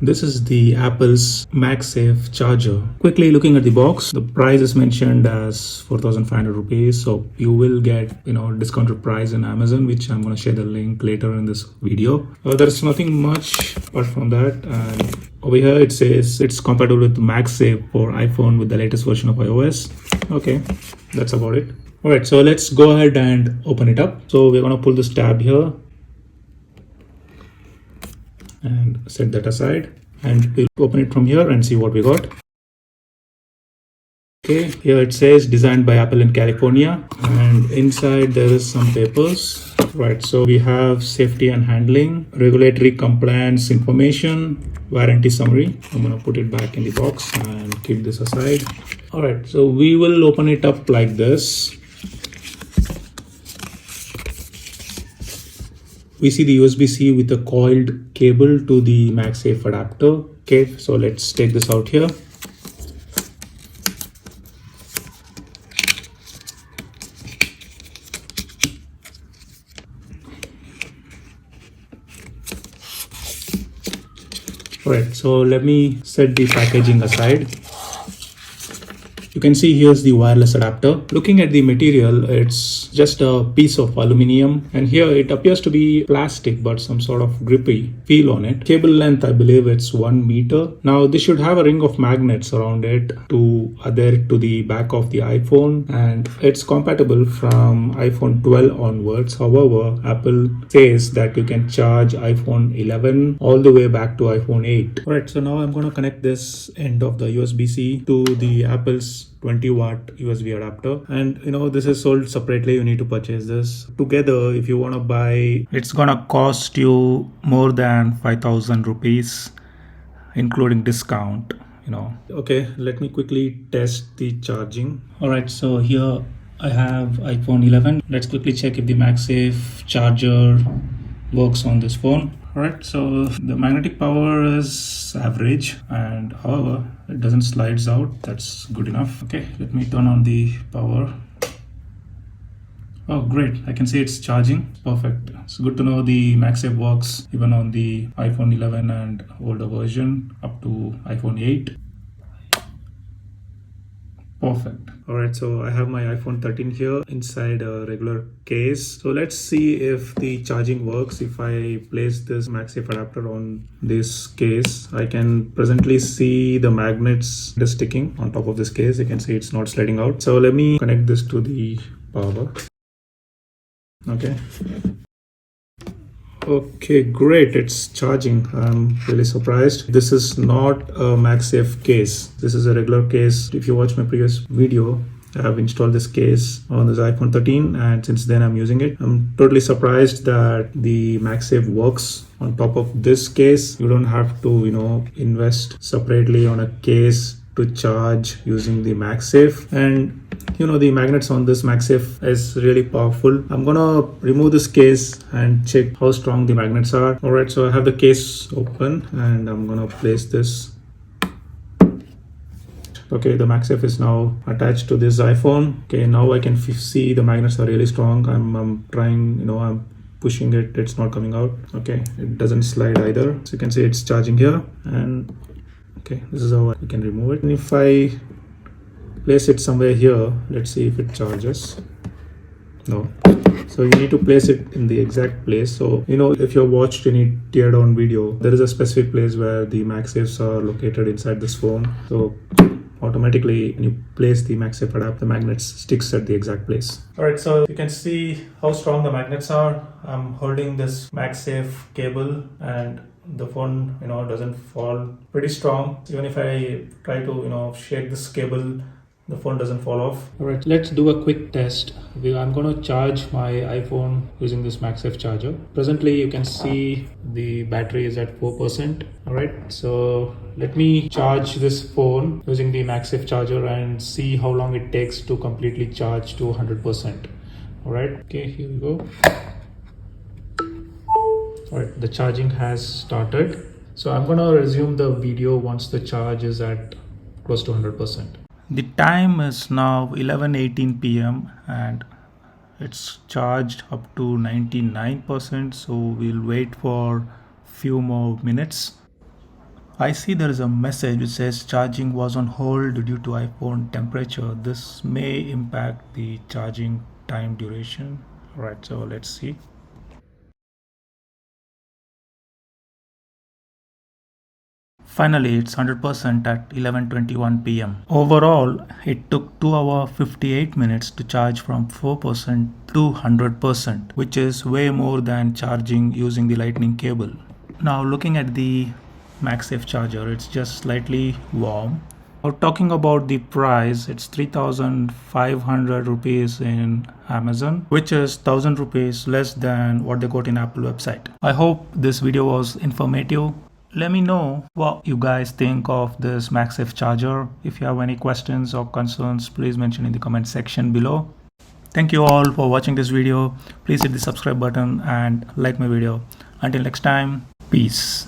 This is the Apple's MagSafe charger. Quickly looking at the box, the price is mentioned as 4,500 rupees. So you will get, discounted price in Amazon, which I'm going to share the link later in this video. There's nothing much apart from that. And over here it says it's compatible with MagSafe for iPhone with the latest version of iOS. Okay, that's about it. All right, so let's go ahead and open it up. So we're going to pull this tab here and set that aside, and we'll open it from here and see what we got. Okay, here it says designed by Apple in California, and inside there is some papers. Right, so we have safety and handling, regulatory compliance information, warranty summary. I'm gonna put it back in the box and keep this aside. All right, so we will open it up like this. We see the USB-C with a coiled cable to the MagSafe adapter. Okay, so let's take this out here. All right, so let me set the packaging aside. You can see here's the wireless adapter. Looking at the material, it's just a piece of aluminum, and here it appears to be plastic but some sort of grippy feel on it. Cable length, I believe it's 1 meter. Now this should have a ring of magnets around it to adhere it to the back of the iPhone, and it's compatible from iPhone 12 onwards. However, Apple says that you can charge iPhone 11 all the way back to iPhone 8. Alright, so now I'm going to connect this end of the USB-C to the Apple's 20-watt USB adapter, and this is sold separately. You need to purchase this together. If you want to buy, it's gonna cost you more than 5,000 rupees including discount. Okay, let me quickly test the charging. All right, so here I have iPhone 11. Let's quickly check if the MagSafe charger works on this phone. Alright, so the magnetic power is average, and however it doesn't slides out. That's good enough. Okay, let me turn on the power. Oh great, I can see it's charging. Perfect. It's good to know the MagSafe works even on the iPhone 11 and older version up to iPhone 8. Perfect. All right, so I have my iPhone 13 here inside a regular case. So let's see if the charging works. If I place this MagSafe adapter on this case, I can presently see the magnets just sticking on top of this case. You can see it's not sliding out. So let me connect this to the power. Okay, great, it's charging. I'm really surprised. This is not a MagSafe case. This is a regular case. If you watch my previous video, I have installed this case on this iPhone 13, and since then I'm using it. I'm totally surprised that the MagSafe works on top of this case. You don't have to, invest separately on a case to charge using the MagSafe, and the magnets on this MagSafe is really powerful. I'm gonna remove this case and check how strong the magnets are. All right, so I have the case open and I'm gonna place this. Okay, the MagSafe is now attached to this iPhone. Okay, now I can see the magnets are really strong. I'm trying, I'm pushing it, it's not coming out. Okay, it doesn't slide either. So you can see it's charging here, and okay, this is how I can remove it. And if I place it somewhere here, let's see if it charges. No. So you need to place it in the exact place. So if you've watched any tear down video, there is a specific place where the MagSafes are located inside this phone. So automatically when you place the MagSafe adapter, the magnets sticks at the exact place. All right, so you can see how strong the magnets are. I'm holding this MagSafe cable and the phone doesn't fall. Pretty strong. Even if I try to shake this cable, the phone doesn't fall off. All right, let's do a quick test. I'm going to charge my iPhone using this MagSafe charger. Presently you can see the battery is at 4%. All right, so let me charge this phone using the MagSafe charger and see how long it takes to completely charge to 100%. All right, okay, here we go. All right, the charging has started. So I'm going to resume the video once the charge is at close to 100%. The time is now 11:18 p.m. and it's charged up to 99%, so we'll wait for few more minutes. I see there is a message which says charging was on hold due to iPhone temperature. This may impact the charging time duration. Right, so let's see. Finally, it's 100% at 11:21 p.m. Overall, it took 2 hours 58 minutes to charge from 4% to 100%, which is way more than charging using the lightning cable. Now looking at the MagSafe charger, it's just slightly warm. Now talking about the price, it's 3,500 rupees in Amazon, which is 1,000 rupees less than what they got in Apple website. I hope this video was informative. Let me know what you guys think of this MagSafe charger. If you have any questions or concerns, please mention in the comment section below. Thank you all for watching this video. Please hit the subscribe button and like my video. Until next time, peace.